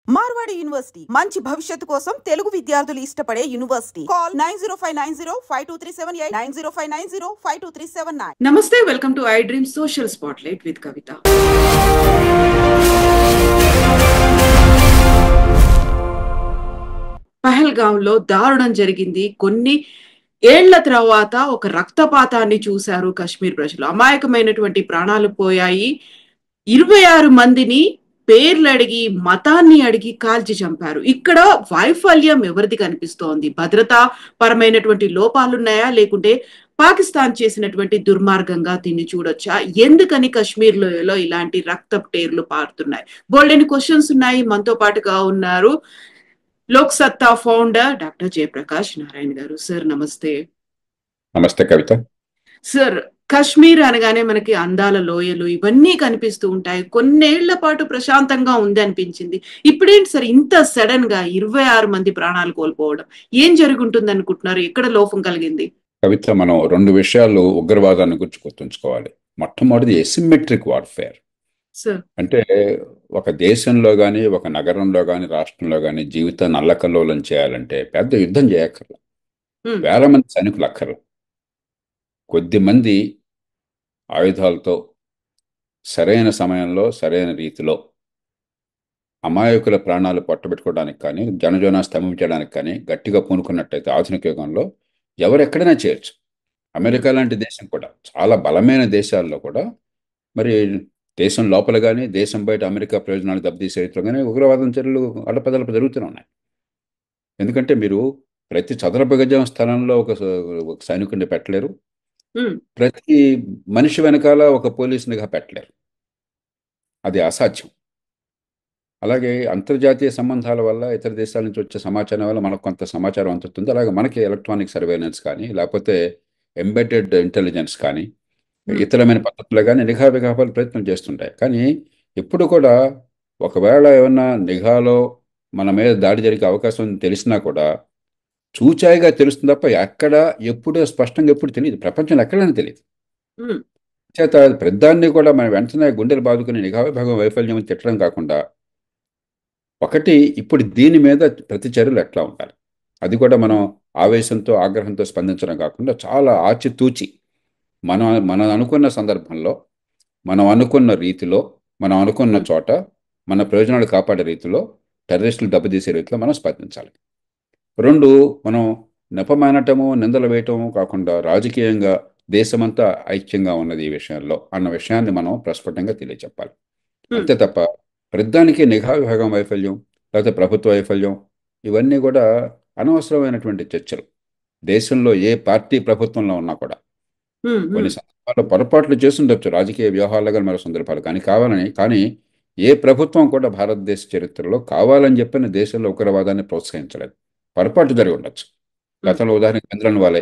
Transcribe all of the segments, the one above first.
Marwadi university మంచి భవిష్యత్తు కోసం తెలుగు విద్యార్థులు ఇష్టపడే యూనివర్సిటీ. కాల్ 9059052378 9059052379. నమస్తే, welcome to I dream social spotlight with Kavitha. పహల్గాంలో దారుణం జరిగింది. కొన్ని ఏళ్ల తర్వాత ఒక రక్తపాతాన్ని చూశారు కశ్మీర్ ప్రజలు. అమాయకమైనటువంటి ప్రాణాలు పోయాయి. 26 మందిని పేర్లు అడిగి, మతాన్ని అడిగి కాల్చి చంపారు. ఇక్కడ వైఫల్యం ఎవరిది కనిపిస్తోంది? భద్రతా పరమైనటువంటి లోపాలున్నాయా, లేకుంటే పాకిస్తాన్ చేసినటువంటి దుర్మార్గంగా దీన్ని చూడొచ్చా? ఎందుకని కశ్మీర్లో ఇలాంటి రక్తపు టేర్లు పారుతున్నాయి? బోల్డెని క్వశ్చన్స్ ఉన్నాయి. మనతో పాటుగా ఉన్నారు లోక్ సత్తా ఫౌండర్ డాక్టర్ జయప్రకాష్ నారాయణ గారు. సార్ నమస్తే. నమస్తే కవిత. సార్, కశ్మీర్ అనగానే మనకి అందాల లోయలు ఇవన్నీ కనిపిస్తూ ఉంటాయి. కొన్నేళ్ల పాటు ప్రశాంతంగా ఉంది అనిపించింది. ఇప్పుడేంటి సార్ ఇంత సడన్ గా 26 మంది ప్రాణాలు కోల్పోవడం? ఏం జరుగుంటుంది అనుకుంటున్నారు? ఎక్కడ లోపం కలిగింది? కవిత, మనం 2 విషయాలు ఉగ్రవాదాన్ని గురించి గుర్తుంచుకోవాలి. మొట్టమొదటిది ఎసిమెట్రిక్ వార్ఫేర్. సార్, అంటే ఒక దేశంలో కానీ, ఒక నగరంలో కానీ, రాష్ట్రంలో కానీ జీవితాన్ని అల్లకల్లోలం చేయాలంటే పెద్ద యుద్ధం చేయక్కర్ల, వేల మంది సైనికులు అక్కర్ల. కొద్ది మంది ఆయుధాలతో సరైన సమయంలో సరైన రీతిలో అమాయకుల ప్రాణాలు పట్టబెట్టుకోవడానికి కానీ, జనజీవనాన్ని స్తంభించడానికి కానీ గట్టిగా పూనుకున్నట్టయితే ఆధునిక యుగంలో ఎవరెక్కడైనా చేయొచ్చు. అమెరికా లాంటి దేశం కూడా, చాలా బలమైన దేశాల్లో కూడా మరి దేశం లోపల కానీ, దేశం బయట అమెరికా ప్రయోజనాలు దెబ్బతీసే రీతిలో కానీ ఉగ్రవాదం చర్యలు అడపదడప జరుగుతూనే ఉన్నాయి. ఎందుకంటే మీరు ప్రతి చదరపు గజం స్థలంలో ఒక సైనికుడిని పెట్టలేరు, ప్రతి మనిషి వెనకాల ఒక పోలీసునిగా పెట్టలేరు. అది అసాధ్యం. అలాగే అంతర్జాతీయ సంబంధాల వల్ల, ఇతర దేశాల నుంచి వచ్చే సమాచారం వల్ల మనకు కొంత సమాచారం అందుతుంది. అలాగే మనకి ఎలక్ట్రానిక్ సర్వేలెన్స్ కానీ, లేకపోతే ఎంబెడెడ్ ఇంటెలిజెన్స్ కానీ, ఇతరమైన పద్ధతుల్లో కానీ నిఘా విఘాపాలు ప్రయత్నం చేస్తుంటాయి. కానీ ఎప్పుడు కూడా ఒకవేళ ఏమన్నా నిఘాలో మన మీద దాడి జరిగే అవకాశం ఉంది తెలిసినా కూడా చూచాయిగా తెలుస్తుంది తప్ప ఎక్కడ ఎప్పుడు స్పష్టంగా ఎప్పుడు తెలియదు. ప్రపంచంలో ఎక్కడైనా తెలియదు. చేత ప్రధాన్ని కూడా మనం వెంటనే గుండెలు బాదుకుని నిఘా విభాగం వైఫల్యం తిట్టడం కాకుండా, ఒకటి ఇప్పుడు దీని మీద ప్రతి చర్యలు ఎట్లా ఉండాలి, అది కూడా మనం ఆవేశంతో ఆగ్రహంతో స్పందించడం కాకుండా చాలా ఆచితూచి మనం అనుకున్న సందర్భంలో, మనం అనుకున్న రీతిలో, మనం అనుకున్న చోట మన ప్రయోజనాలు కాపాడే రీతిలో, టెర్రరిస్టులు దెబ్బతీసే రీతిలో మనం స్పందించాలి. 2, మనం నెపమానటము, నిందలు వేయటము కాకుండా రాజకీయంగా దేశమంతా ఐక్యంగా ఉన్నది ఈ విషయంలో అన్న విషయాన్ని మనం ప్రస్ఫుటంగా తెలియచెప్పాలి. అంతే తప్ప ప్రధానికి నిఘా విభాగం వైఫల్యం లేకపోతే ప్రభుత్వ వైఫల్యం ఇవన్నీ కూడా అనవసరమైనటువంటి చర్చలు. దేశంలో ఏ పార్టీ ప్రభుత్వంలో ఉన్నా కూడా కొన్ని సందర్భాల్లో పొరపాట్లు చేస్తుండొచ్చు, రాజకీయ వ్యవహారాలు కానీ మరో సందర్భాలు కానీ ఏ ప్రభుత్వం కూడా భారతదేశ చరిత్రలో కావాలని చెప్పిన దేశంలో ఉగ్రవాదాన్ని ప్రోత్సహించలేదు. పొరపాటు జరిగి ఉండొచ్చు. గతంలో ఉదాహరణకు చంద్రన్ వాలే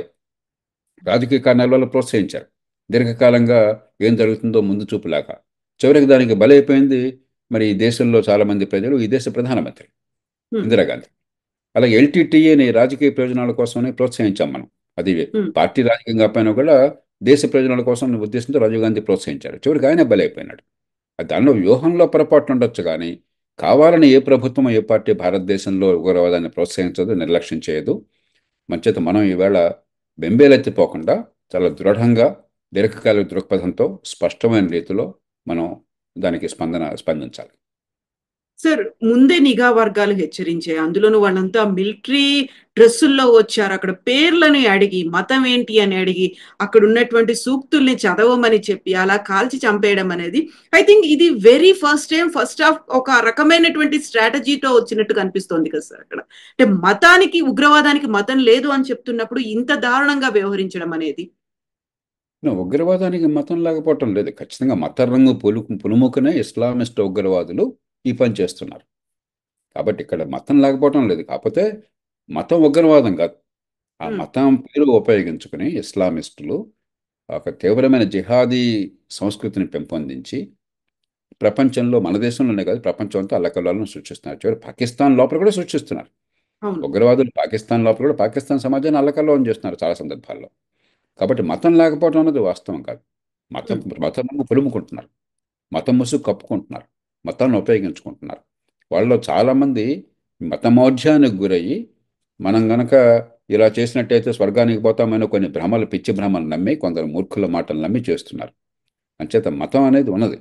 రాజకీయ కారణాల వల్ల ప్రోత్సహించారు. దీర్ఘకాలంగా ఏం జరుగుతుందో ముందు చూపులాగా చివరికి దానికి బలైపోయింది మరి ఈ దేశంలో చాలా మంది ప్రజలు, ఈ దేశ ప్రధానమంత్రి ఇందిరాగాంధీ. అలాగే ఎల్టీటీఏని రాజకీయ ప్రయోజనాల కోసమే ప్రోత్సహించాం మనం. అది పార్టీ రాజకీయం కాకపోయినా కూడా దేశ ప్రయోజనాల కోసం ఉద్దేశంతో రాజీవ్ గాంధీ ప్రోత్సహించారు. చివరికి ఆయన బలైపోయినాడు. దానిలో వ్యూహంలో పొరపాటు ఉండొచ్చు, కానీ కావాలని ఏ ప్రభుత్వం, ఏ పార్టీ భారతదేశంలో ఉగ్రవాదాన్ని ప్రోత్సహించదు, నిర్లక్ష్యం చేయదు. మంచిత మనం ఈవేళ బెంబేలెత్తిపోకుండా చాలా దృఢంగా దీర్ఘకాలిక దృక్పథంతో స్పష్టమైన రీతిలో మనం దానికి స్పందించాలి. సార్, ముందే నిఘా వర్గాలు హెచ్చరించాయి. అందులోనూ వాళ్ళంతా మిలిటరీ డ్రెస్సుల్లో వచ్చారు. అక్కడ పేర్లని అడిగి, మతం ఏంటి అని అడిగి, అక్కడ ఉన్నటువంటి సూక్తుల్ని చదవమని చెప్పి అలా కాల్చి చంపేయడం అనేది ఐ థింక్ ఇది very first time, first of ఒక రకమైనటువంటి స్ట్రాటజీతో వచ్చినట్టు కనిపిస్తోంది కదా సార్. అక్కడ అంటే మతానికి, ఉగ్రవాదానికి మతం లేదు అని చెప్తున్నప్పుడు ఇంత దారుణంగా వ్యవహరించడం అనేది. ఉగ్రవాదానికి మతం లేకపోవటం లేదు. ఖచ్చితంగా మత రంగు పులుముకునే ఇస్లామిస్ట్ ఉగ్రవాదులు ఈ పని చేస్తున్నారు. కాబట్టి ఇక్కడ మతం లేకపోవటం లేదు. కాకపోతే మతం ఉగ్రవాదం కాదు. ఆ మతం పేరు ఉపయోగించుకుని ఇస్లామిస్టులు ఒక తీవ్రమైన జిహాదీ సంస్కృతిని పెంపొందించి ప్రపంచంలో, మన దేశంలోనే కాదు ప్రపంచం అంతా అల్లకల్లోలను సృష్టిస్తున్నారు. చివరి పాకిస్తాన్ లోపల కూడా సృష్టిస్తున్నారు. ఉగ్రవాదులు పాకిస్తాన్ లోపల కూడా పాకిస్తాన్ సమాజాన్ని అల్లకల్లోలం చేస్తున్నారు చాలా సందర్భాల్లో. కాబట్టి మతం లేకపోవడం అన్నది వాస్తవం కాదు. మతం పులుముకుంటున్నారు. మతం ముసుగు కప్పుకుంటున్నారు, మతాన్ని ఉపయోగించుకుంటున్నారు. వాళ్ళలో చాలామంది మతమౌఢ్యానికి గురయ్యి మనం గనక ఇలా చేసినట్టయితే స్వర్గానికి పోతామని కొన్ని భ్రమలు, పిచ్చి భ్రమలు నమ్మి, కొందరు మూర్ఖుల మాటలు నమ్మి చేస్తున్నారు. అంచేత మతం అనేది ఉన్నది,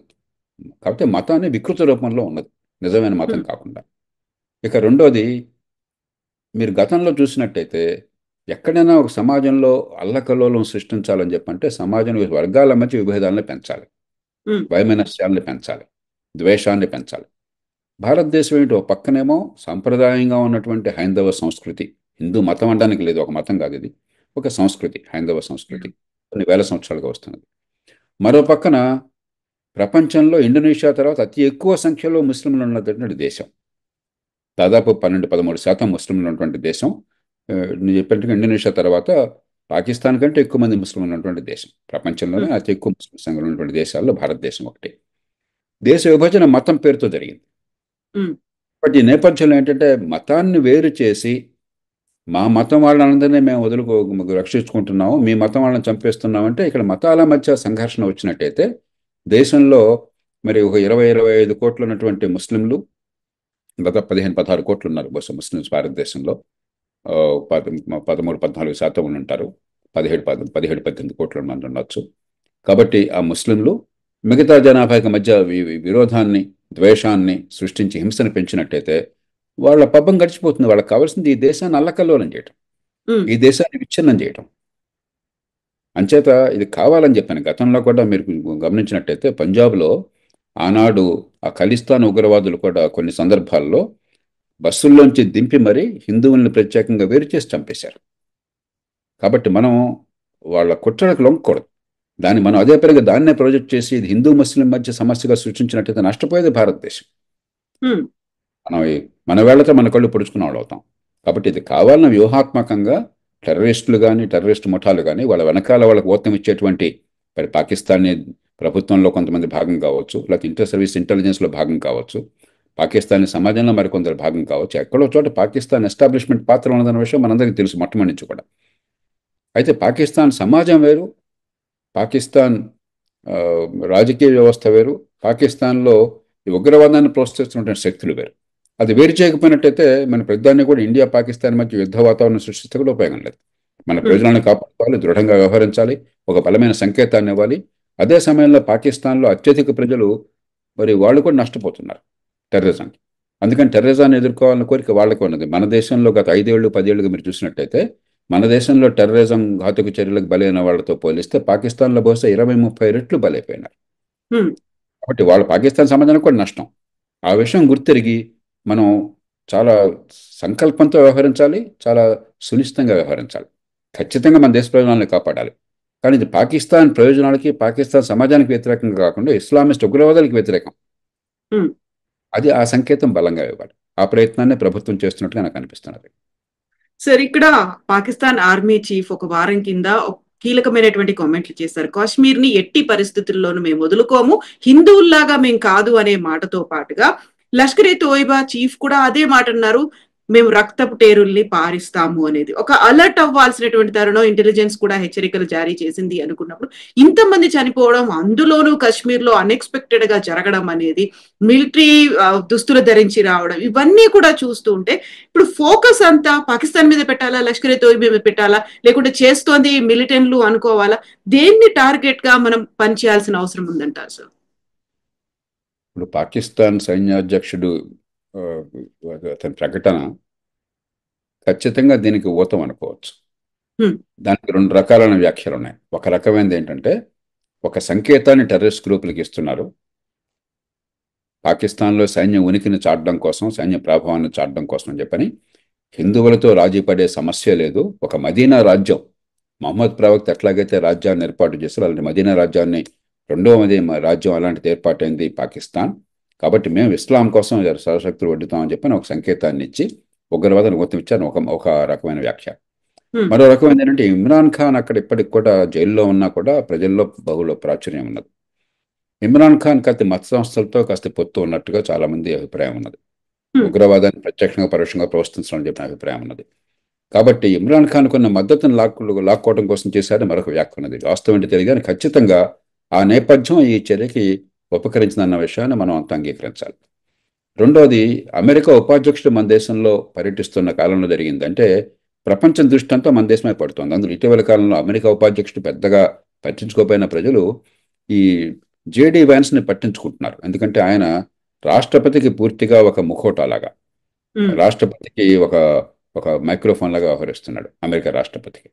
కాకపోతే మతం అనేది వికృత రూపంలో ఉన్నది, నిజమైన మతం కాకుండా. ఇక రెండోది, మీరు గతంలో చూసినట్టయితే ఎక్కడైనా ఒక సమాజంలో అల్లకల్లోలం సృష్టించాలని చెప్పంటే సమాజంలో వర్గాల మధ్య విభేదాలను పెంచాలి, వైమనస్యాలను పెంచాలి, ద్వేషాన్ని పెంచాలి. భారతదేశం ఏంటి, ఒక పక్కనేమో సాంప్రదాయంగా ఉన్నటువంటి హైందవ సంస్కృతి, హిందూ మతం అనడానికి లేదు, ఒక మతం కాదు ఇది, ఒక సంస్కృతి, హైందవ సంస్కృతి కొన్ని వేల సంవత్సరాలుగా వస్తున్నది. మరో పక్కన ప్రపంచంలో ఇండోనేషియా తర్వాత అతి ఎక్కువ సంఖ్యలో ముస్లింలు ఉన్నటువంటి దేశం, దాదాపు 12-13% ముస్లింలు ఉన్నటువంటి దేశం. నేను చెప్పినట్టుగా ఇండోనేషియా తర్వాత పాకిస్తాన్ కంటే ఎక్కువ మంది ముస్లింలు ఉన్నటువంటి దేశం, ప్రపంచంలోనే అతి ఎక్కువ ముస్లిం సంఖ్యలో ఉన్నటువంటి దేశాల్లో భారతదేశం ఒకటి. దేశ విభజన మతం పేరుతో జరిగింది. బట్ ఈ నేపథ్యంలో ఏంటంటే మతాన్ని వేరు చేసి మా మతం వాళ్ళందరినీ మేము రక్షించుకుంటున్నాము, మీ మతం వాళ్ళని చంపేస్తున్నామంటే ఇక్కడ మతాల మధ్య సంఘర్షణ వచ్చినట్టయితే దేశంలో మరి ఒక 20-25 కోట్లు ఉన్నటువంటి ముస్లింలు, దాదాపు 15-16 కోట్లు ఉన్నారు బహుశా ముస్లిమ్స్ భారతదేశంలో, 13-14% ఉంటారు, 17-18 కోట్ల మంది ఉండొచ్చు. కాబట్టి ఆ ముస్లింలు మిగతా జనాభాకి మధ్య విరోధాన్ని, ద్వేషాన్ని సృష్టించి హింసను పెంచినట్టయితే వాళ్ళ పబ్బం గడిచిపోతుంది. వాళ్ళకి కావాల్సింది ఈ దేశాన్ని అల్లకల్లోలం చేయటం, ఈ దేశాన్ని విచ్ఛిన్నం చేయటం. అంచేత ఇది కావాలని చెప్పాను. గతంలో కూడా మీరు గమనించినట్టయితే పంజాబ్లో ఆనాడు ఆ ఖలిస్తాన్ ఉగ్రవాదులు కూడా కొన్ని సందర్భాల్లో బస్సుల్లోంచి దింపి మరీ హిందువుల్ని ప్రత్యేకంగా వేరు చేసి చంపేశారు. కాబట్టి మనం వాళ్ళ కుట్రలకు లొంగకూడదు, మనం అదే పనిగా దాన్నే ప్రాజెక్ట్ చేసి ఇది హిందూ ముస్లిం మధ్య సమస్యగా సృష్టించినట్టయితే నష్టపోయేది భారతదేశం. మన వేళ్లతో మన కళ్ళు పొడుచుకున్న వాళ్ళు అవుతాం. కాబట్టి ఇది కావాలన్న వ్యూహాత్మకంగా టెర్రరిస్టులు కానీ, టెర్రరిస్ట్ ముఠాలు కానీ, వాళ్ళ వెనకాల వాళ్ళకి ఓతం ఇచ్చేటువంటి మరి పాకిస్తానీ ప్రభుత్వంలో కొంతమంది భాగం కావచ్చు, లేకపోతే ఇంటర్ సర్వీస్ ఇంటెలిజెన్స్లో భాగం కావచ్చు, పాకిస్తానీ సమాజంలో మరికొందరు భాగం కావచ్చు. ఎక్కడో చోట పాకిస్తాన్ ఎస్టాబ్లిష్మెంట్ పాత్ర ఉన్నదన్న విషయం మనందరికీ తెలుసు మొట్టమొదటి నుంచి కూడా. అయితే పాకిస్తాన్ సమాజం వేరు, పాకిస్తాన్ రాజకీయ వ్యవస్థ వేరు, పాకిస్తాన్లో ఈ ఉగ్రవాదాన్ని ప్రోత్సహిస్తున్నటువంటి శక్తులు వేరు. అది వేరు చేయకపోయినట్టయితే మన ప్రధాని కూడా ఇండియా పాకిస్తాన్ మధ్య యుద్ధ వాతావరణం సృష్టిస్తే కూడా ఉపయోగం లేదు. మన ప్రజలను కాపాడుకోవాలి, దృఢంగా వ్యవహరించాలి, ఒక బలమైన సంకేతాన్ని ఇవ్వాలి. అదే సమయంలో పాకిస్తాన్లో అత్యధిక ప్రజలు మరి వాళ్ళు కూడా నష్టపోతున్నారు టెర్రరిజంకి. అందుకని టెర్రరిజాన్ని ఎదుర్కోవాలని కోరిక వాళ్ళకు ఉన్నది. మన దేశంలో గత 5-10 ఏళ్ళుగా మీరు చూసినట్టయితే మన దేశంలో టెర్రరిజం ఘాతుక చర్యలకు బలైన వాళ్ళతో పోలిస్తే పాకిస్తాన్లో బహుశా 20-30 రెట్లు బలైపోయినారు. కాబట్టి వాళ్ళు పాకిస్తాన్ సమాజానికి కూడా నష్టం. ఆ విషయం గుర్తిరిగి మనం చాలా సంకల్పంతో వ్యవహరించాలి, చాలా సునిశ్చితంగా వ్యవహరించాలి. ఖచ్చితంగా మన దేశ ప్రయోజనాలను కాపాడాలి. కానీ ఇది పాకిస్తాన్ ప్రయోజనాలకి, పాకిస్తాన్ సమాజానికి వ్యతిరేకంగా కాకుండా ఇస్లామిస్ట్ ఉగ్రవాదాలకు వ్యతిరేకం. అది ఆ సంకేతం బలంగా ఇవ్వాలి. ఆ ప్రయత్నాన్ని ప్రభుత్వం చేస్తున్నట్టుగా నాకు అనిపిస్తున్నది. సార్, ఇక్కడ పాకిస్తాన్ ఆర్మీ చీఫ్ ఒక వారం కింద కీలకమైనటువంటి కామెంట్లు చేశారు. కాశ్మీర్ ని ఎట్టి పరిస్థితుల్లోనూ మేము వదులుకోము, హిందువుల్లాగా మేము కాదు అనే మాటతో పాటుగా లష్కర్ ఏ తోయిబా చీఫ్ కూడా అదే మాట అన్నారు, మేము రక్తపు టేరుల్ని పారిస్తాము అనేది. ఒక అలర్ట్ అవ్వాల్సినటువంటి తరుణం, ఇంటెలిజెన్స్ కూడా హెచ్చరికలు జారీ చేసింది అనుకున్నప్పుడు ఇంతమంది చనిపోవడం, అందులోనూ కాశ్మీర్ లో అన్ఎక్స్పెక్టెడ్ గా జరగడం అనేది, మిలిటరీ దుస్తులు ధరించి రావడం, ఇవన్నీ కూడా చూస్తూ ఉంటే ఇప్పుడు ఫోకస్ అంతా పాకిస్తాన్ మీద పెట్టాలా, లష్కర్ ఏ తోయిబా మీద పెట్టాలా, లేకుంటే చేస్తోంది మిలిటెంట్లు అనుకోవాలా, దేన్ని టార్గెట్ గా మనం పనిచేయాల్సిన అవసరం ఉందంటారు సార్? ఇప్పుడు పాకిస్తాన్ సైన్యాధ్యక్షుడు అతని ప్రకటన ఖచ్చితంగా దీనికి ఊతం అనుకోవచ్చు. దానికి 2 రకాలైన వ్యాఖ్యలు ఉన్నాయి. ఒక రకమైనది ఏంటంటే ఒక సంకేతాన్ని టెర్రరిస్ట్ గ్రూపులకు ఇస్తున్నారు, పాకిస్తాన్లో సైన్య ఉనికిని చాటడం కోసం, సైన్య ప్రభావాన్ని చాటడం కోసం అని చెప్పని. హిందువులతో రాజీ పడే సమస్య లేదు. ఒక మదీనా రాజ్యం, మహమ్మద్ ప్రవక్త ఎట్లాగైతే రాజ్యాన్ని ఏర్పాటు చేశారో అలాంటి మదీనా రాజ్యాన్ని, 2వ రాజ్యం అలాంటిది ఏర్పాటైంది పాకిస్తాన్. కాబట్టి మేము ఇస్లాం కోసం సర్వశక్తులు వడ్డుతామని చెప్పని ఒక సంకేతాన్ని ఇచ్చి ఉగ్రవాదాన్ని గుర్తించారు. ఒక రకమైన వ్యాఖ్య. మరో రకమైన ఏంటంటే ఇమ్రాన్ ఖాన్ అక్కడ ఇప్పటికి కూడా జైల్లో ఉన్నా కూడా ప్రజల్లో బహుళ ప్రాచుర్యం ఉన్నది. ఇమ్రాన్ ఖాన్ కాస్త మత సంస్థలతో కాస్త పొత్తు ఉన్నట్టుగా చాలా మంది అభిప్రాయం ఉన్నది. ఉగ్రవాదాన్ని ప్రత్యక్షంగా పరోక్షంగా ప్రోత్సహించాలని చెప్పిన అభిప్రాయం ఉన్నది. కాబట్టి ఇమ్రాన్ ఖాన్ కొన్న మద్దతును లాక్కోవడం కోసం చేశారని మరొక వ్యాఖ్య ఉన్నది. వాస్తవం ఏంటి తెలియదు, ఖచ్చితంగా ఆ నేపథ్యం ఈ చర్యకి ఉపకరించిందన్న విషయాన్ని మనం అంతా అంగీకరించాలి. రెండోది, అమెరికా ఉపాధ్యక్షుడు మన దేశంలో పర్యటిస్తున్న కాలంలో జరిగింది. అంటే ప్రపంచం దృష్టి అంతా మన దేశమే పడుతుంది. అందులో ఇటీవల కాలంలో అమెరికా ఉపాధ్యక్షుడు పెద్దగా పట్టించుకోపోయిన ప్రజలు ఈ జేడీ వ్యాన్స్ని పట్టించుకుంటున్నారు. ఎందుకంటే ఆయన రాష్ట్రపతికి పూర్తిగా ఒక ముఖోటాలాగా, రాష్ట్రపతికి ఒక ఒక మైక్రోఫోన్ లాగా వ్యవహరిస్తున్నాడు అమెరికా రాష్ట్రపతికి.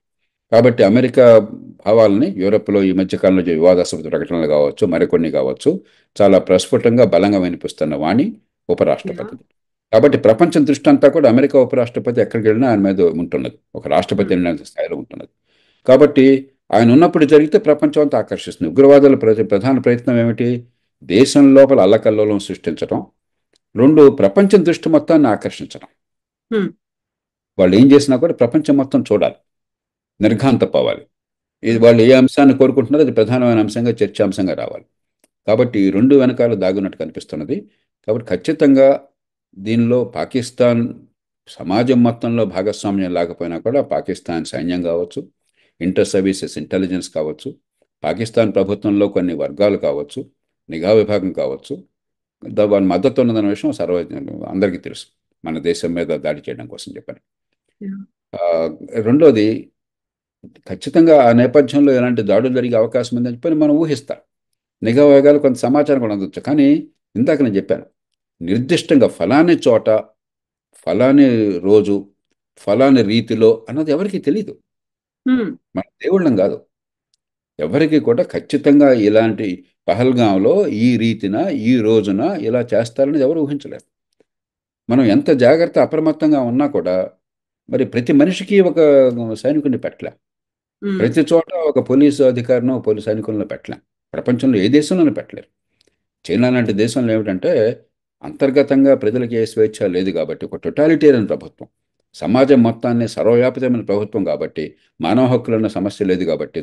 కాబట్టి అమెరికా భావాలని యూరోప్లో ఈ మధ్యకాలంలో వివాదాస్పద ప్రకటనలు కావచ్చు, మరికొన్ని కావచ్చు, చాలా ప్రస్ఫుటంగా బలంగా వినిపిస్తున్న వాణి ఉపరాష్ట్రపతి. కాబట్టి ప్రపంచం దృష్టి అంతా కూడా అమెరికా ఉపరాష్ట్రపతి ఎక్కడికి వెళ్ళినా ఆయన మీద ఉంటున్నది, ఒక రాష్ట్రపతి వెళ్ళిన స్థాయిలో ఉంటున్నది. కాబట్టి ఆయన ఉన్నప్పుడు జరిగితే ప్రపంచం అంతా ఆకర్షిస్తుంది. ఉగ్రవాదుల ప్రధాన ప్రయత్నం ఏమిటి? దేశం లోపల అల్లకల్లోలం సృష్టించడం. రెండు, ప్రపంచం దృష్టి మొత్తాన్ని ఆకర్షించడం. వాళ్ళు ఏం చేసినా కూడా ప్రపంచం మొత్తం చూడాలి, నిర్ఘాంతపోవాలి. ఇది వాళ్ళు ఏ అంశాన్ని కోరుకుంటున్నారో అది ప్రధానమైన అంశంగా, చర్చాంశంగా రావాలి. కాబట్టి ఈ రెండు వెనకాల దాగున్నట్టు కనిపిస్తున్నది. కాబట్టి ఖచ్చితంగా దీనిలో పాకిస్తాన్ సమాజం మొత్తంలో భాగస్వామ్యం లేకపోయినా కూడా పాకిస్తాన్ సైన్యం కావచ్చు, ఇంటర్ సర్వీసెస్ ఇంటెలిజెన్స్ కావచ్చు, పాకిస్తాన్ ప్రభుత్వంలో కొన్ని వర్గాలు కావచ్చు, నిఘా విభాగం కావచ్చు, వాళ్ళ మద్దతు ఉన్నదన్న విషయం అందరికీ తెలుసు, మన దేశం మీద దాడి చేయడం కోసం చెప్పని. రెండోది, ఖచ్చితంగా ఆ నేపథ్యంలో ఎలాంటి దాడులు జరిగే అవకాశం ఉందని చెప్పని మనం ఊహిస్తాం. నిఘా విభాగాలు కొంత సమాచారం కూడా అందవచ్చు. కానీ ఇందాక నేను చెప్పాను, నిర్దిష్టంగా ఫలాని చోట, ఫలాని రోజు, ఫలాని రీతిలో అన్నది ఎవరికి తెలియదు. మన దేవుళ్ళం కాదు. ఎవరికి కూడా ఖచ్చితంగా ఇలాంటి పహల్గాంలో ఈ రీతిన, ఈ రోజున ఇలా చేస్తారనేది ఎవరు ఊహించలేరు. మనం ఎంత జాగ్రత్త అప్రమత్తంగా ఉన్నా కూడా మరి ప్రతి మనిషికి ఒక సైనికుడిని పెట్టలేం, ప్రతి చోట ఒక పోలీసు అధికారినో పోలీసు సైనికులను పెట్టలేం. ప్రపంచంలో ఏ దేశంలోనూ పెట్టలేరు. చైనా లాంటి దేశంలో ఏమిటంటే అంతర్గతంగా ప్రజలకి ఏ స్వేచ్ఛ లేదు కాబట్టి, ఒక టొటాలిటేరియన్ ప్రభుత్వం, సమాజం మొత్తాన్ని సర్వవ్యాపితమైన ప్రభుత్వం కాబట్టి, మానవ హక్కులన్న సమస్య లేదు కాబట్టి,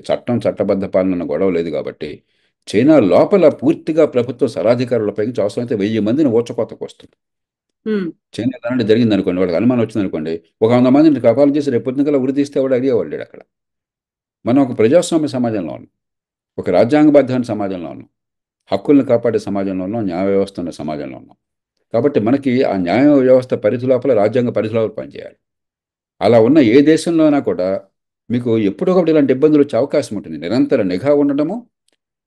చట్టబద్ధ పాలన గొడవ లేదు కాబట్టి, చైనా లోపల పూర్తిగా ప్రభుత్వ సరాధికారుల పైకి అవసరమైతే 1000 మందిని ఊచకోతకు వస్తుంది. చైనా అలాంటి జరిగింది అనుకోండి, వాళ్ళకి అనుమానం వచ్చింది అనుకోండి, ఒక 100 మందిని కపాలు చేసి రేపు పొద్దున ఉరి తీస్తే కూడా అడిగేవాళ్ళు లేడు అక్కడ. మనం ఒక ప్రజాస్వామ్య సమాజంలో ఉన్నాం, ఒక రాజ్యాంగబద్ధమైన సమాజంలో ఉన్నాం, హక్కుల్ని కాపాడే సమాజంలో ఉన్నాం, న్యాయ వ్యవస్థ ఉన్న సమాజంలో ఉన్నాం. కాబట్టి మనకి ఆ న్యాయ వ్యవస్థ పరిధి లోపల, రాజ్యాంగ పరిధి లోపల పనిచేయాలి. అలా ఉన్న ఏ దేశంలోనా కూడా మీకు ఎప్పుడొకటి ఇలాంటి ఇబ్బందులు వచ్చే అవకాశం ఉంటుంది. నిరంతర నిఘా ఉండడము,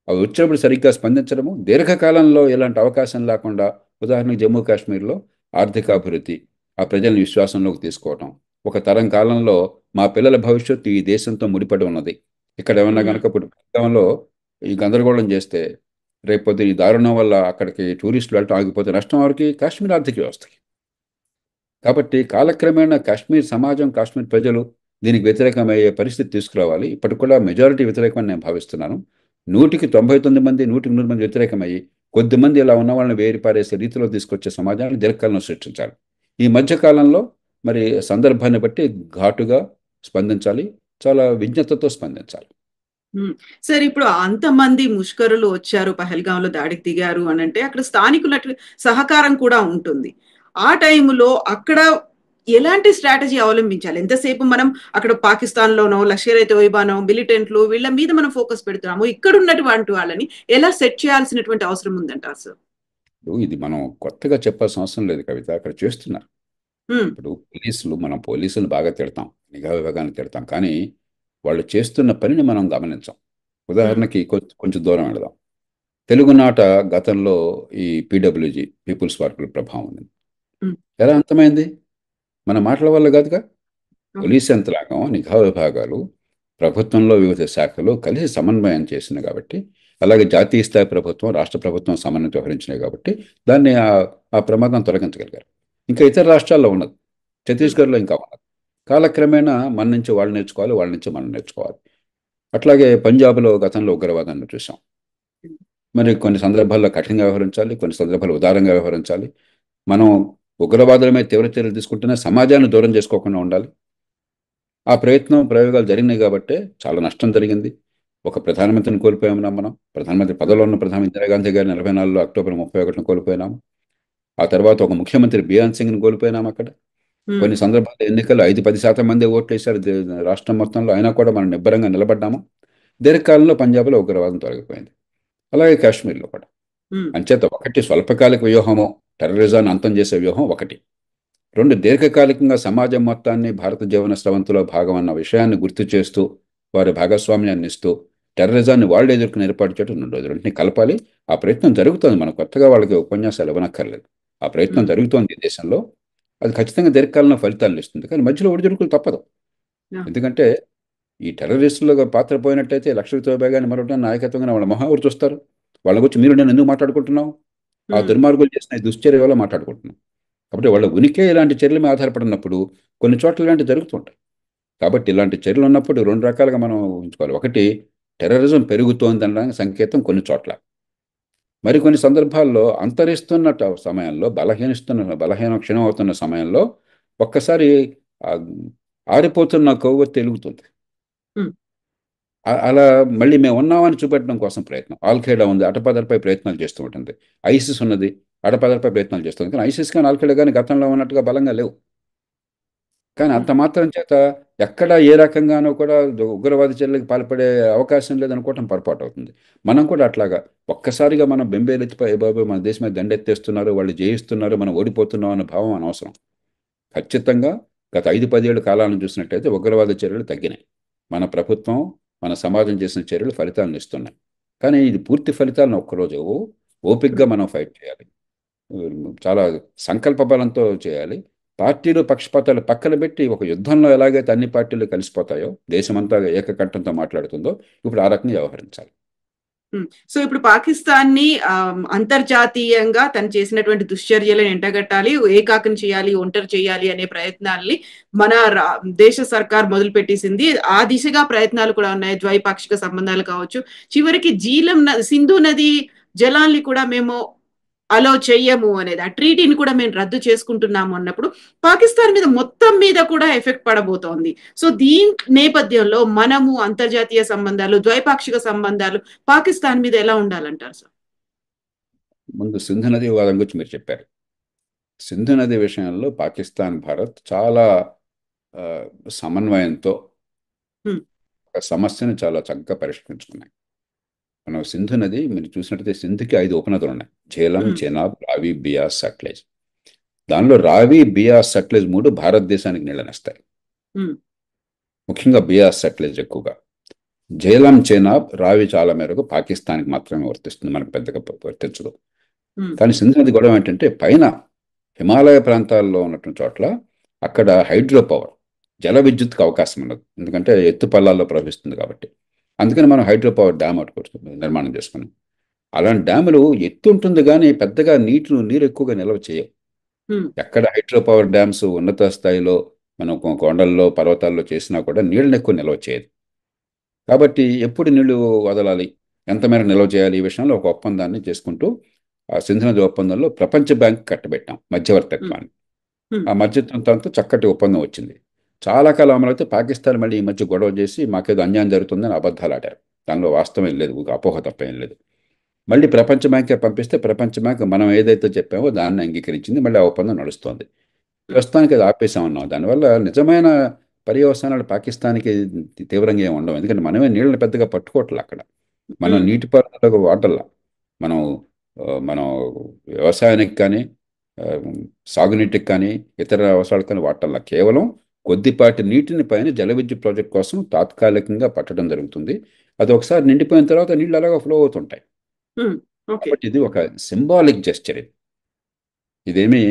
అవి వచ్చినప్పుడు సరిగ్గా స్పందించడము, దీర్ఘకాలంలో ఇలాంటి అవకాశం లేకుండా, ఉదాహరణకు జమ్మూ కాశ్మీర్లో ఆర్థికాభివృద్ధి, ఆ ప్రజల్ని విశ్వాసంలోకి తీసుకోవటం, ఒక తరం కాలంలో మా పిల్లల భవిష్యత్తు ఈ దేశంతో ముడిపడి ఉన్నది, ఇక్కడ ఏమన్నా కనుక ఇప్పుడు గతంలో ఈ గందరగోళం చేస్తే రేపొద్దు ఈ దారుణం వల్ల అక్కడికి టూరిస్టులు వెళ్ళటం ఆగిపోతే నష్టం వారికి, కాశ్మీర్ ఆర్థిక వ్యవస్థకి. కాబట్టి కాలక్రమేణా కాశ్మీర్ సమాజం, కాశ్మీర్ ప్రజలు దీనికి వ్యతిరేకమయ్యే పరిస్థితి తీసుకురావాలి. ఇప్పటికి కూడా మెజారిటీ వ్యతిరేకమని నేను భావిస్తున్నాను. 100కి 99 మంది, 100కి 100 మంది వ్యతిరేకమయ్యి కొద్దిమంది ఇలా ఉన్న వాళ్ళని వేరిపారేసే రీతిలో తీసుకొచ్చే సమాజాన్ని దీర్ఘకాలంలో సృష్టించాలి. ఈ మధ్యకాలంలో మరి సందర్భాన్ని బట్టి ఘాటుగా స్పందించాలి, చాలా విజ్ఞతతో స్పందించాలి. సార్, ఇప్పుడు అంతమంది ముష్కరులు వచ్చారు, పహల్గాంలో దాడికి దిగారు అని అంటే అక్కడ స్థానికుల సహకారం కూడా ఉంటుంది. ఆ టైంలో అక్కడ ఎలాంటి స్ట్రాటజీ అవలంబించాలి? ఎంతసేపు మనం అక్కడ పాకిస్తాన్లోనో, లష్కర్-ఏ-తోయిబానో, మిలిటెంట్లు వీళ్ళ మీద మనం ఫోకస్ పెడుతున్నాము, ఇక్కడ ఉన్నటువంటి వాళ్ళని ఎలా సెట్ చేయాల్సినటువంటి అవసరం ఉందంటారు సార్? ఇది మనం కొత్తగా చెప్పాల్సిన అవసరం లేదు కవిత, అక్కడ చేస్తున్నారు. ఇప్పుడు మనం పోలీసులు బాగా తిడతాం, నిఘా విభాగాన్ని తిడతాం, కానీ వాళ్ళు చేస్తున్న పనిని మనం గమనించాం. ఉదాహరణకి కొంచెం దూరం వెళదాం. తెలుగునాట గతంలో ఈ పీడబ్ల్యూజీ, పీపుల్స్ పార్కుల ప్రభావం ఉంది. ఎలా అంతమైంది? మన మాటల వల్ల కాదుగా. పోలీస్ యంత్రాంగం, నిఘా విభాగాలు, ప్రభుత్వంలో వివిధ శాఖలు కలిసి సమన్వయం చేసినాయి కాబట్టి, అలాగే జాతీయ స్థాయి ప్రభుత్వం, రాష్ట్ర ప్రభుత్వం సమన్వయం వ్యవహరించినాయి కాబట్టి దాన్ని ఆ ప్రమాదం తొలగించగలిగారు. ఇంకా ఇతర రాష్ట్రాల్లో ఉన్నది, ఛత్తీస్గఢ్లో ఇంకా ఉన్నది. కాలక్రమేణా మన నుంచి వాళ్ళు నేర్చుకోవాలి, వాళ్ళ నుంచి మనం నేర్చుకోవాలి. అట్లాగే పంజాబ్లో గతంలో ఉగ్రవాదాన్ని చూసాం. మరి కొన్ని సందర్భాల్లో కఠినంగా వ్యవహరించాలి, కొన్ని సందర్భాల్లో ఉదారంగా వ్యవహరించాలి. మనం ఉగ్రవాదుల మీద తీవ్ర చర్యలు తీసుకుంటేనే సమాజాన్ని దూరం చేసుకోకుండా ఉండాలి. ఆ ప్రయోగాలు జరిగినాయి కాబట్టే చాలా నష్టం జరిగింది. ఒక ప్రధానమంత్రిని కోల్పోయాము మనం. ప్రధానమంత్రి పదవిలో ఉన్న ప్రధాని ఇందిరాగాంధీ గారిని 44 అక్టోబర్ 31 కోల్పోయినాము. ఆ తర్వాత ఒక ముఖ్యమంత్రి బియాన్ సింగ్ని కోల్పోయినాము అక్కడ. కొన్ని సందర్భాల్లో ఎన్నికలు 5-10% మంది ఓట్లు వేశారు రాష్ట్రం మొత్తంలో, అయినా కూడా మనం నిబ్బరంగా నిలబడ్డాము. దీర్ఘకాలంలో పంజాబ్లో ఉగ్రవాదం తొలగిపోయింది. అలాగే కాశ్మీర్లో కూడా అంచేత ఒకటి స్వల్పకాలిక వ్యూహము, టెర్రరిజాన్ని అంతం చేసే వ్యూహం ఒకటి. రెండు, దీర్ఘకాలికంగా సమాజం మొత్తాన్ని భారత జీవన స్రవంతిలో భాగం అన్న విషయాన్ని గుర్తు చేస్తూ వారి భాగస్వామ్యాన్ని ఇస్తూ టెర్రరిజాన్ని వాళ్ళు ఎదుర్కొని ఏర్పాటు చేయడం రెండోది. రెండింటిని కలపాలి. ఆ ప్రయత్నం జరుగుతుంది. మనం కొత్తగా వాళ్ళకి ఉపన్యాసాలు ఇవ్వనక్కర్లేదు. ఆ ప్రయత్నం జరుగుతోంది ఈ దేశంలో. అది ఖచ్చితంగా దీర్ఘకాలంలో ఫలితాలను ఇస్తుంది. కానీ మధ్యలో ఒడిదుడుకులు తప్పదు. ఎందుకంటే ఈ టెర్రరిస్టులుగా పాత్ర పోయినట్టయితే లక్షల వేగాన్ని మరొకటి నాయకత్వంగా వాళ్ళ మొహం ఎవరు చూస్తారు? వాళ్ళ గురించి మీరు నేను ఎందుకు మాట్లాడుకుంటున్నాం? ఆ దుర్మార్గులు చేసిన ఈ దుశ్చర్య వల్ల మాట్లాడుకుంటున్నాం. కాబట్టి వాళ్ళ ఉనికే ఇలాంటి చర్యల మీద ఆధారపడినప్పుడు కొన్ని చోట్ల ఇలాంటివి జరుగుతుంటాయి. కాబట్టి ఇలాంటి చర్యలు ఉన్నప్పుడు రెండు రకాలుగా మనం ఉంచుకోవాలి. ఒకటి, టెర్రరిజం పెరుగుతోంది అనడానికి సంకేతం కొన్ని చోట్ల. మరికొన్ని సందర్భాల్లో అంతరిస్తున్న సమయంలో, బలహీన క్షీణం అవుతున్న సమయంలో ఒక్కసారి ఆరిపోతున్న కొవ్వొత్తి వెలుగుతుంది. అలా మళ్ళీ మేము ఉన్నామని చూపెట్టడం కోసం ప్రయత్నం. ఆల్ఖైడా ఉంది, అటపదలపై ప్రయత్నాలు చేస్తూ ఉంటుంది. ఐసిస్ ఉన్నది, అటపదలపై ప్రయత్నాలు చేస్తుంది. కానీ ఐసిస్ కానీ ఆల్ఖైడా కానీ గతంలో ఉన్నట్టుగా బలంగా లేవు. కానీ అంత మాత్రం చేత ఎక్కడ ఏ రకంగానో కూడా ఉగ్రవాద చర్యలకు పాల్పడే అవకాశం లేదనుకోవటం పొరపాటు అవుతుంది. మనం కూడా అట్లాగా ఒక్కసారిగా మనం బెంబేలెత్తిపోయి బాబు మన దేశం మీద దండెత్తేస్తున్నారు, వాళ్ళు జయిస్తున్నారు, మనం ఓడిపోతున్నాం అనే భావం అనవసరం. ఖచ్చితంగా గత 5-10 ఏళ్ళ కాలాలను చూసినట్టయితే ఉగ్రవాద చర్యలు తగ్గినాయి. మన ప్రభుత్వం, మన సమాజం చేసిన చర్యలు ఫలితాలను ఇస్తున్నాయి. కానీ ఇది పూర్తి ఫలితాలను ఒక్కరోజు ఓపికగా మనం ఫైట్ చేయాలి. చాలా సంకల్ప బలంతో చేయాలి. పార్టీలు పక్షపాతాలు పక్కన పెట్టి ఒక యుద్ధంలో ఎలాగైతే అన్ని పార్టీలు కలిసిపోతాయో, దేశమంతా ఏకకంఠంతో మాట్లాడుతుందో, ఇప్పుడు ఆ రకంగా వ్యవహరించాలి. సో ఇప్పుడు పాకిస్తాన్ని అంతర్జాతీయంగా తను చేసినటువంటి దుశ్చర్యలను ఎంటగట్టాలి, ఏకాకం చేయాలి, ఒంటరి చేయాలి అనే ప్రయత్నాల్ని మన దేశ సర్కార్ మొదలు పెట్టేసింది. ఆ దిశగా ప్రయత్నాలు కూడా ఉన్నాయి. ద్వైపాక్షిక సంబంధాలు కావచ్చు, చివరికి సింధు నది జలాల్ని కూడా మేము అలో చెయ్యము అనేది, ఆ ట్రీటీని కూడా మేము రద్దు చేసుకుంటున్నాము అన్నప్పుడు పాకిస్తాన్ మీద మొత్తం మీద కూడా ఎఫెక్ట్ పడబోతోంది. సో దీని నేపథ్యంలో మనము అంతర్జాతీయ సంబంధాలు, ద్వైపాక్షిక సంబంధాలు పాకిస్తాన్ మీద ఎలా ఉండాలంటారు సార్? ముందు సింధు నది వివాదం గురించి మీరు చెప్పారు. సింధు నది విషయంలో పాకిస్తాన్, భారత్ చాలా సమన్వయంతో ఒక సమస్యను చాలా చక్కగా పరిష్కరించుకున్నాయి. మనం సింధు నది మీరు చూసినట్టయితే సింధుకి 5 ఉపనదులు ఉన్నాయి. ఝేలం, చెనాబ్, రావి, బియాస్, సట్లెజ్. దానిలో రావి, బియాస్, సట్లెజ్ 3 భారతదేశానికి నీళ్ళనిస్తాయి. ముఖ్యంగా బియాస్, సట్లెజ్ ఎక్కువగా. ఝేలం, చెనాబ్, రావి చాలా మేరకు పాకిస్తాన్కి మాత్రమే వర్తిస్తుంది, మనకు పెద్దగా వర్తించదు. కానీ సింధు నది గొడవ ఏంటంటే పైన హిమాలయ ప్రాంతాల్లో ఉన్నటువంటి చోట్ల అక్కడ హైడ్రో పవర్, జల విద్యుత్కి అవకాశం ఉండదు. ఎందుకంటే ఎత్తు పల్లాల్లో ప్రవహిస్తుంది కాబట్టి. అందుకని మనం హైడ్రో పవర్ డ్యామ్ నిర్మాణం చేసుకున్నాం. అలాంటి డ్యాములు ఎత్తు ఉంటుంది కానీ పెద్దగా నీరు ఎక్కువగా నిల్వ చేయవు. ఎక్కడ హైడ్రో పవర్ డ్యామ్స్ ఉన్నత స్థాయిలో మనం కొండల్లో, పర్వతాల్లో చేసినా కూడా నీళ్ళని ఎక్కువ నిల్వ చేయదు. కాబట్టి ఎప్పుడు నీళ్లు వదలాలి, ఎంత మేర నిల్వ చేయాలి, ఈ విషయంలో ఒక ఒప్పందాన్ని చేసుకుంటూ ఆ సింధు నది ఒప్పందంలో ప్రపంచ బ్యాంక్ కట్టబెట్టాం మధ్యవర్తిత్వాన్ని. ఆ మధ్యవర్తిత్వంతో చక్కటి ఒప్పందం వచ్చింది. చాలా కాలం అమలైతే పాకిస్తాన్ మళ్ళీ ఈ మధ్య గొడవ చేసి మాకేదో అన్యాయం జరుగుతుందని అబద్ధాలు ఆడారు. దానిలో వాస్తవం లేదు, అపోహ తప్ప ఏం లేదు. మళ్ళీ ప్రపంచ బ్యాంకే పంపిస్తే ప్రపంచ బ్యాంక్ మనం ఏదైతే చెప్పామో దాన్ని అంగీకరించింది. మళ్ళీ ఆ ఒప్పందం నడుస్తోంది. ప్రస్తుతానికి అది ఆపేసామన్నాం. దానివల్ల నిజమైన పర్యవసానాలు పాకిస్తాన్కి తీవ్రంగా ఏమి ఉండవు. ఎందుకంటే మనమే నీళ్ళని పెద్దగా పట్టుకోవట్లే అక్కడ. మనం నీటిపారుదలకు వాటర్లా, మనం వ్యవసాయానికి కానీ సాగునీటికి కానీ ఇతర అవసరాలకు కానీ వాటర్లా. కేవలం కొద్దిపాటి నీటిని పైన జల విద్యుత్ ప్రాజెక్ట్ కోసం తాత్కాలికంగా పట్టడం జరుగుతుంది. అది ఒకసారి నిండిపోయిన తర్వాత నీళ్ళు అలాగా ఫ్లో అవుతుంటాయి. కాబట్టి ఇది ఒక సింబాలిక్ జెస్చర్. ఇదేమి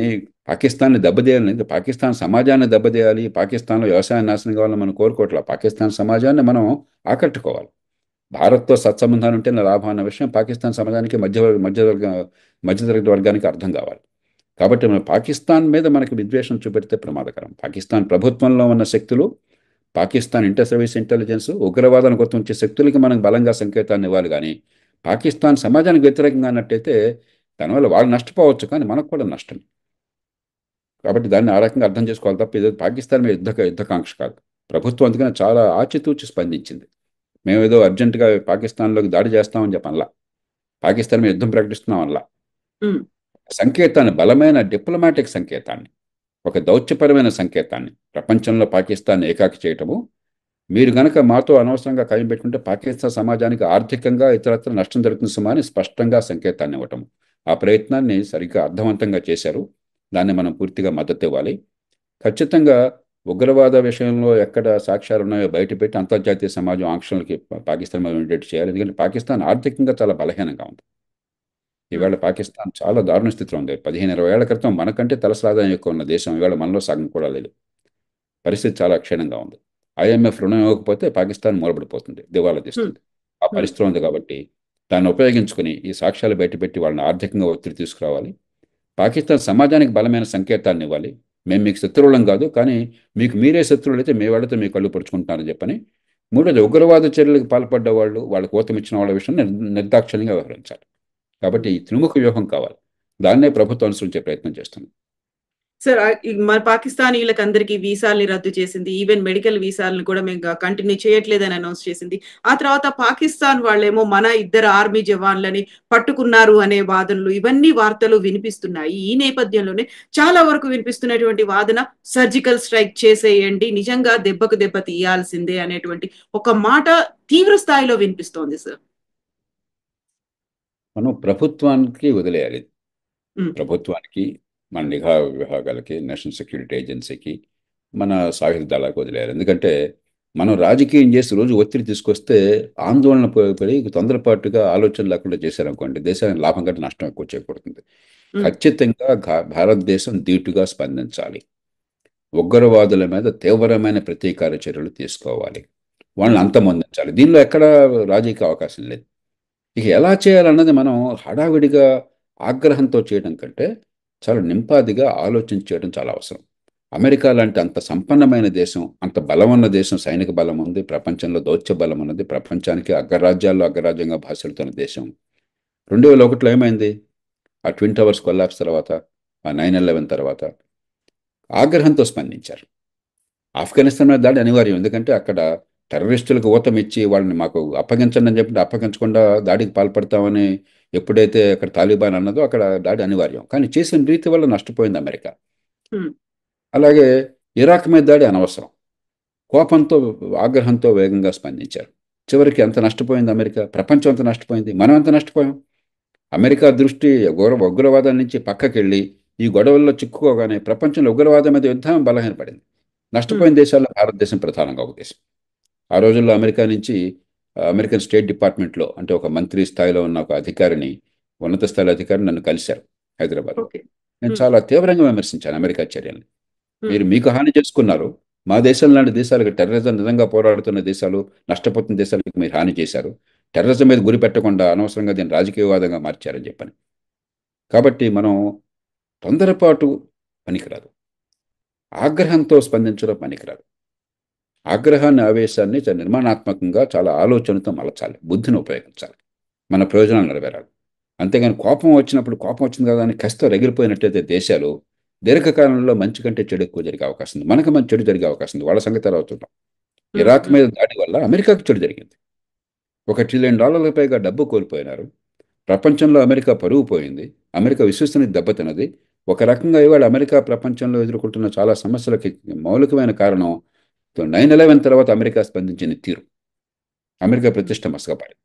పాకిస్తాన్ని దెబ్బతీయాలని, పాకిస్తాన్ సమాజాన్ని దెబ్బతీయాలి, పాకిస్తాన్లో వ్యవసాయం నాశనం కావాలని మనం కోరుకోవట్లేదు. పాకిస్తాన్ సమాజాన్ని మనం ఆకట్టుకోవాలి. భారత్తో సత్సంబంధాలు ఉంటే లాభం అన్న విషయం పాకిస్తాన్ సమాజానికి, మధ్యతరగతి వర్గానికి అర్థం కావాలి. కాబట్టి మన పాకిస్తాన్ మీద మనకి విద్వేషం చూపెడితే ప్రమాదకరం. పాకిస్తాన్ ప్రభుత్వంలో ఉన్న శక్తులు, పాకిస్తాన్ ఇంటర్ సర్వీస్ ఇంటెలిజెన్స్, ఉగ్రవాదాన్ని గుర్తించే శక్తులకి మనం బలంగా సంకేతాన్ని ఇవ్వాలి. కానీ పాకిస్తాన్ సమాజానికి వ్యతిరేకంగా అన్నట్టయితే దానివల్ల వాళ్ళు నష్టపోవచ్చు, కానీ మనకు కూడా నష్టం. కాబట్టి దాన్ని ఆ రకంగా అర్థం చేసుకోవాలి తప్ప ఇది పాకిస్తాన్ మీద యుద్ధకాంక్ష కాదు. ప్రభుత్వం అందుకని చాలా ఆచితూచి స్పందించింది. మేమేదో అర్జెంటుగా పాకిస్తాన్లోకి దాడి చేస్తామని చెప్పనలా, పాకిస్తాన్ మీద యుద్ధం ప్రకటిస్తున్నాం అనలా. సంకేతాన్ని, బలమైన డిప్లొమాటిక్ సంకేతాన్ని, ఒక దౌత్యపరమైన సంకేతాన్ని, ప్రపంచంలో పాకిస్తాన్ ఏకాకి చేయటము, మీరు గనక మాతో అనవసరంగా ఖాయం పెట్టుకుంటే పాకిస్తాన్ సమాజానికి ఆర్థికంగా ఇతరత్ర నష్టం జరుగుతుంది సుమా అని స్పష్టంగా సంకేతాన్ని ఇవ్వటం. ఆ ప్రయత్నాన్ని సరిగ్గా అర్థవంతంగా చేశారు. దాన్ని మనం పూర్తిగా మద్దతు ఇవ్వాలి. ఖచ్చితంగా ఉగ్రవాద విషయంలో ఎక్కడ సాక్ష్యాలు ఉన్నాయో బయటపెట్టి అంతర్జాతీయ సమాజం ఆంక్షలకి పాకిస్తాన్ మీద ఉండేట్టు చేయాలి. ఎందుకంటే పాకిస్తాన్ ఆర్థికంగా చాలా బలహీనంగా ఉంది. ఈవేళ పాకిస్తాన్ చాలా దారుణ స్థితిలో ఉంది. 15-20 ఏళ్ల క్రితం మనకంటే తలసరి ఆదాయం ఎక్కువ ఉన్న దేశం ఈవేళ మనలో సగం కూడా లేదు. పరిస్థితి చాలా క్షీణంగా ఉంది. IMF రుణం ఇవ్వకపోతే పాకిస్తాన్ మూలపడిపోతుంది, దివాలా తీస్తుంది. ఆ పరిస్థితిలో ఉంది. కాబట్టి దాన్ని ఉపయోగించుకుని ఈ సాక్ష్యాలు బయటపెట్టి వాళ్ళని ఆర్థికంగా ఒత్తిడి తీసుకురావాలి. పాకిస్తాన్ సమాజానికి బలమైన సంకేతాన్ని ఇవ్వాలి. మేము మీకు శత్రువులం కాదు, కానీ మీకు మీరే శత్రువులు అయితే మీ వాళ్ళతో మీ కళ్ళు పొడుచుకుంటున్నారని చెప్పని. మూడోది, ఉగ్రవాద చర్యలకు పాల్పడ్డ వాళ్ళు, వాళ్ళకి ఊతమిచ్చిన వాళ్ళ విషయం నిర్దాక్షిణ్యంగా వ్యవహరించాలి. కాబట్టి ఈ త్రిముఖ వ్యూహం కావాలి. దాన్నే ప్రభుత్వం అనుసరించే ప్రయత్నం చేస్తుంది. సార్, మన పాకిస్తానీలకు అందరికీ వీసాల్ని రద్దు చేసింది. ఈవెన్ మెడికల్ వీసాలను కూడా మేము కంటిన్యూ చేయట్లేదని అనౌన్స్ చేసింది. ఆ తర్వాత పాకిస్తాన్ వాళ్ళేమో మన 2 ఆర్మీ జవాన్లని పట్టుకున్నారు అనే వాదనలు, ఇవన్నీ వార్తలు వినిపిస్తున్నాయి. ఈ నేపథ్యంలోనే చాలా వరకు వినిపిస్తున్నటువంటి వాదన సర్జికల్ స్ట్రైక్ చేసేయండి, నిజంగా దెబ్బకు దెబ్బ తీయాల్సిందే అనేటువంటి ఒక మాట తీవ్ర స్థాయిలో వినిపిస్తోంది సార్. మనం ప్రభుత్వానికి వదిలేయాలి. ఉమ్, ప్రభుత్వానికి, మన నిఘా విభాగాలకి, నేషనల్ సెక్యూరిటీ ఏజెన్సీకి, మన సాయుధ దళాలకు వదిలేయాలి. ఎందుకంటే మనం రాజకీయం చేసి రోజు ఒత్తిడి తీసుకొస్తే ఆందోళన పడి తొందరపాటుగా ఆలోచన లేకుండా చేశారనుకోండి, దేశానికి లాభం కంటే నష్టం ఎక్కువ చేకూరుతుంది. ఖచ్చితంగా భారతదేశం ధీటుగా స్పందించాలి. ఉగ్రవాదుల మీద తీవ్రమైన ప్రతీకార చర్యలు తీసుకోవాలి. వాళ్ళని అంతమొందించాలి. దీనిలో ఎక్కడ రాజకీయ అవకాశం లేదు. ఇక ఎలా చేయాలన్నది మనం హడావిడిగా ఆగ్రహంతో చేయడం కంటే చాలా నింపాదిగా ఆలోచించి చేయడం చాలా అవసరం. అమెరికా లాంటి అంత సంపన్నమైన దేశం, అంత బలం ఉన్న దేశం, సైనిక బలం ఉంది, ప్రపంచంలో దౌత్య బలం ఉన్నది, ప్రపంచానికి అగ్రరాజ్యాల్లో అగ్రరాజ్యంగా భాషలుతున్న దేశం. 2001లో ఏమైంది? ఆ ట్విన్ టవర్స్ కొల్లాప్స్ తర్వాత, ఆ 9/11 తర్వాత ఆగ్రహంతో స్పందించారు. ఆఫ్ఘనిస్తాన్ మీద దాడి అనివార్యం. ఎందుకంటే అక్కడ టెర్రరిస్టులకు ఊతం ఇచ్చి వాళ్ళని మాకు అప్పగించండి అని చెప్పి అప్పగించకుండా దాడికి పాల్పడతామని ఎప్పుడైతే అక్కడ తాలిబాన్ అన్నదో అక్కడ దాడి అనివార్యం. కానీ చేసిన రీతి వల్ల నష్టపోయింది అమెరికా. అలాగే ఇరాక్ మీద దాడి అనవసరం. కోపంతో, ఆగ్రహంతో వేగంగా స్పందించారు. చివరికి ఎంత నష్టపోయింది అమెరికా? ప్రపంచం అంత నష్టపోయింది, మనం ఎంత నష్టపోయాం? అమెరికా దృష్టి ఉగ్రవాదం నుంచి పక్కకెళ్ళి ఈ గొడవల్లో చిక్కుకోగానే ప్రపంచంలో ఉగ్రవాదం మీద యుద్ధం బలహీనపడింది. నష్టపోయిన దేశాల్లో భారతదేశం ప్రధానంగా ఒక దేశం. ఆ రోజుల్లో అమెరికా నుంచి అమెరికన్ స్టేట్ డిపార్ట్మెంట్లో, అంటే ఒక మంత్రి స్థాయిలో ఉన్న ఒక అధికారిని, ఉన్నత స్థాయి అధికారిని నన్ను కలిశారు హైదరాబాద్లో. నేను చాలా తీవ్రంగా విమర్శించాను అమెరికా చర్యల్ని. మీరు మీకు హాని చేసుకున్నారు, మా దేశం లాంటి దేశాలకు, టెర్రరిజం నిజంగా పోరాడుతున్న దేశాలు, నష్టపోతున్న దేశాలకు మీరు హాని చేశారు. టెర్రరిజం మీద గురి పెట్టకుండా అనవసరంగా దీన్ని రాజకీయవాదంగా మార్చారని చెప్పని. కాబట్టి మనం తొందరపాటు పనికిరాదు, ఆగ్రహంతో స్పందించడం పనికిరాదు. ఆగ్రహాన్ని, ఆవేశాన్ని నిర్మాణాత్మకంగా చాలా ఆలోచనతో మలచాలి, బుద్ధిని ఉపయోగించాలి, మన ప్రయోజనాలు నెరవేరాలి. అంతేగాని కోపం వచ్చినప్పుడు కోపం వచ్చింది కదా అని కసితో రగిలిపోయినట్టయితే దేశాలు దీర్ఘకాలంలో మంచి కంటే చెడు ఎక్కువ జరిగే అవకాశం ఉంది. మనకు మంచి చెడు జరిగే అవకాశం ఉంది. వాళ్ళ సంగతి ఎలా అవుతున్నాం? ఇరాక్ మీద దాడి వల్ల అమెరికాకు చెడు జరిగింది. $1 ట్రిలియన్ పైగా డబ్బు కోల్పోయినారు. ప్రపంచంలో అమెరికా పరువు పోయింది. అమెరికా విశ్వసనీయత దెబ్బతిన్నది. ఒక రకంగా ఇవాళ అమెరికా ప్రపంచంలో ఎదుర్కొంటున్న చాలా సమస్యలకి మౌలికమైన కారణం 9/11 తర్వాత అమెరికా స్పందించిన తీరు. అమెరికా ప్రతిష్ట మసకపడింది.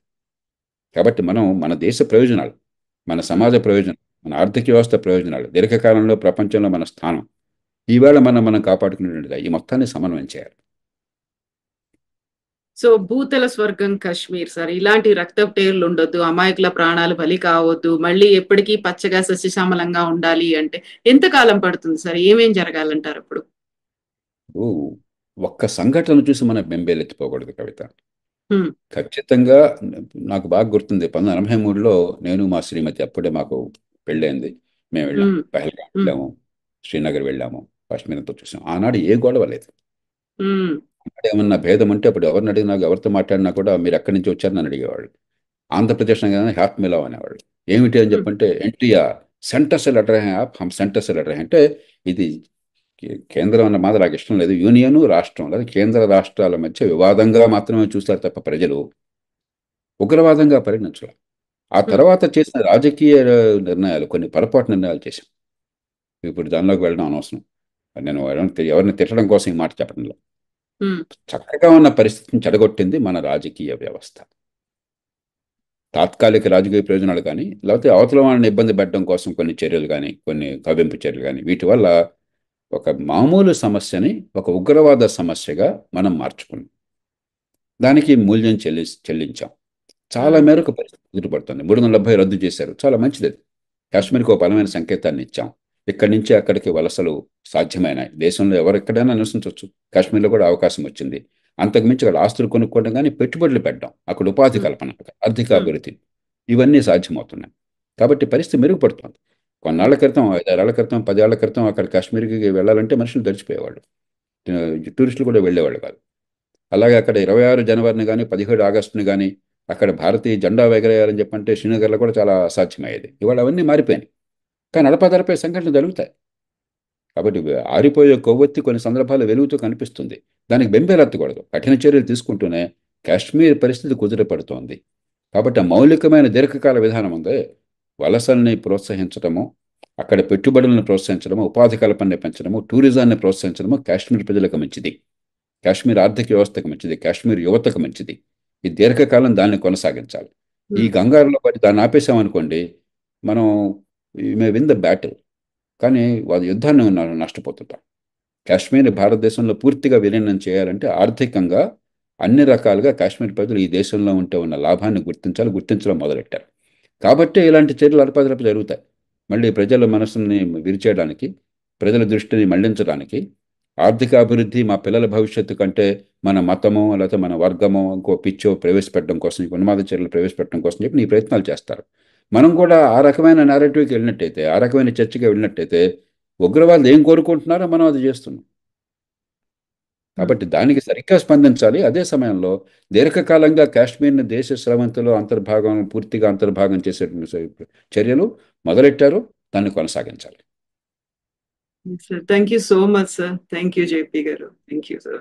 కాబట్టి మనం మన దేశ ప్రయోజనాలు, మన సమాజ ప్రయోజనాలు, మన ఆర్థిక వ్యవస్థ ప్రయోజనాలు, దీర్ఘకాలంలో ప్రపంచంలో మన స్థానం, ఈవేళ మనం కాపాడుకునేటువంటిది ఈ మొత్తాన్ని సమన్వయం చేయాలి. సో భూతల స్వర్గం కాశ్మీర్ సార్, ఇలాంటి రక్తపు ఉండొద్దు, అమాయకుల ప్రాణాలు బలి కావద్దు, మళ్ళీ ఎప్పటికీ పచ్చగా సస్యశ్యామలంగా ఉండాలి అంటే ఎంతకాలం పడుతుంది సార్? ఏమేం జరగాలంటారు అప్పుడు? ఒక్క సంఘటన చూసి మనం బెంబేలెత్తిపోకూడదు కవిత. ఖచ్చితంగా నాకు బాగా గుర్తుంది, 1983లో నేను మా శ్రీమతి, అప్పుడే మాకు పెళ్ళైంది, మేము వెళ్ళాము, పహల్గాం వెళ్ళాము, శ్రీనగర్ వెళ్ళాము, కాశ్మీర్ అంతా చూసాం. ఆనాడు ఏ గొడవ లేదు. ఏమన్నా భేదం ఉంటే అప్పుడు ఎవరిని అడిగినా, ఎవరితో మాట్లాడినా కూడా మీరు ఎక్కడి నుంచి వచ్చారని అడిగేవాళ్ళు. ఆంధ్రప్రదేశ్ అనగానే హ్యాప్ మిలావ్ అనేవాళ్ళు. ఏమిటి అని చెప్పంటే, ఎన్టీఆర్ సెంటర్ సెల్ అడ్రహ యాప్, హమ్ సెంటర్ సెల్ అడ్రహ అంటే ఇది కేంద్రం అన్న మాట నాకు ఇష్టం లేదు. యూనియన్, రాష్ట్రం లేదా కేంద్ర రాష్ట్రాల మధ్య వివాదంగా మాత్రమే చూస్తారు తప్ప ప్రజలు ఉగ్రవాదంగా పరిగణించాలి. ఆ తర్వాత చేసిన రాజకీయ నిర్ణయాలు, కొన్ని పొరపాటు నిర్ణయాలు చేశాం. ఇప్పుడు దానిలోకి వెళ్ళడం అనవసరం. నేను ఎవరిని తిట్టడం కోసం ఈ మాట చెప్పడంలో, చక్కగా ఉన్న పరిస్థితిని చెడగొట్టింది మన రాజకీయ వ్యవస్థ. తాత్కాలిక రాజకీయ ప్రయోజనాలు కానీ, లేకపోతే అవతల వాళ్ళని ఇబ్బంది పెట్టడం కోసం కొన్ని చర్యలు కానీ, కొన్ని కవ్వింపు చర్యలు కానీ, వీటి వల్ల ఒక మామూలు సమస్యని ఒక ఉగ్రవాద సమస్యగా మనం మార్చుకున్నాం. దానికి మూల్యం చెల్లించాం. చాలా మేరకు పరిస్థితి ఎదురుపడుతుంది. 370 రద్దు చేశారు, చాలా మంచిది. కాశ్మీర్కి ఒక బలమైన సంకేతాన్ని ఇచ్చాం. ఇక్కడి నుంచి అక్కడికి వలసలు సాధ్యమైనాయి. దేశంలో ఎవరెక్కడైనా నివసించవచ్చు. కాశ్మీర్లో కూడా అవకాశం వచ్చింది. అంతకుమించి అక్కడ ఆస్తులు కొనుక్కోవడం కానీ, పెట్టుబడులు పెట్టడం, అక్కడ ఉపాధి కల్పన, ఆర్థిక అభివృద్ధి, ఇవన్నీ సాధ్యమవుతున్నాయి. కాబట్టి పరిస్థితి మెరుగుపడుతుంది. కొన్నాళ్ల క్రితం, 5-6 ఏళ్ల క్రితం, 10 ఏళ్ల క్రితం అక్కడ కాశ్మీర్కి వెళ్ళాలంటే మనుషులు తడిచిపోయేవాళ్ళు. టూరిస్టులు కూడా వెళ్ళేవాళ్ళు కాదు. అలాగే అక్కడ 26 జనవరిని కానీ, 17 ఆగస్టుని కానీ అక్కడ భారతీయ జెండా ఎగరేయాలని చెప్పంటే శ్రీనగర్లో కూడా చాలా అసాధ్యమయ్యేది. ఇవాళ అవన్నీ మారిపోయినాయి. కానీ అడపాదడపే సంఘటనలు జరుగుతాయి. కాబట్టి ఆరిపోయే కొవ్వొత్తి కొన్ని సందర్భాలు వెలుగుతూ కనిపిస్తుంది. దానికి బెంబేలెత్తకూడదు. కఠిన చర్యలు తీసుకుంటూనే కాశ్మీర్ పరిస్థితి కుదిరపడుతోంది. కాబట్టి ఆ మౌలికమైన దీర్ఘకాల విధానం ఉంది. వలసల్ని ప్రోత్సహించడము, అక్కడ పెట్టుబడులను ప్రోత్సహించడము, ఉపాధి కల్పనని పెంచడము, టూరిజాన్ని ప్రోత్సహించడము కాశ్మీర్ ప్రజలకు మంచిది. కాశ్మీర్ ఆర్థిక వ్యవస్థకు మంచిది. కాశ్మీర్ యువతకు మంచిది. ఈ దీర్ఘకాలం దాన్ని కొనసాగించాలి. ఈ గంగారులో పడి దాన్ని ఆపేసామనుకోండి, మనం మే విన్ ద బ్యాటిల్, కానీ వాళ్ళ యుద్ధాన్ని నష్టపోతుంటాం. కాశ్మీర్ భారతదేశంలో పూర్తిగా విలీనం చేయాలంటే ఆర్థికంగా అన్ని రకాలుగా కాశ్మీర్ ప్రజలు ఈ దేశంలో ఉంటే ఉన్న లాభాన్ని గుర్తించడం మొదలెట్టారు. కాబట్టి ఇలాంటి చర్యలు అడపాదడప జరుగుతాయి. మళ్ళీ ప్రజల మనసుని విరిచేయడానికి, ప్రజల దృష్టిని మళ్లించడానికి, ఆర్థిక అభివృద్ధి, మా పిల్లల భవిష్యత్తు కంటే మన మతమో లేకపోతే మన వర్గమో ఇంకో పిచ్చో ప్రవేశపెట్టడం కోసం, ఉన్మాద చర్యలు ప్రవేశపెట్టడం కోసం చెప్పి ఈ ప్రయత్నాలు చేస్తారు. మనం కూడా ఆ రకమైన నేరేటివ్కి వెళ్ళినట్టయితే, ఆ రకమైన చర్చకి వెళ్ళినట్టయితే ఉగ్రవాదులు ఏం కోరుకుంటున్నారో మనం అది చేస్తున్నాం. కాబట్టి దానికి సరిగ్గా స్పందించాలి. అదే సమయంలో దీర్ఘకాలంగా కాశ్మీర్ని దేశ స్రవంతిలో పూర్తిగా అంతర్భాగం చేసే చర్యలు మొదలెట్టారు. దాన్ని కొనసాగించాలి. Sir, thank you so much, sir. Thank you, JP garu. Thank you, sir.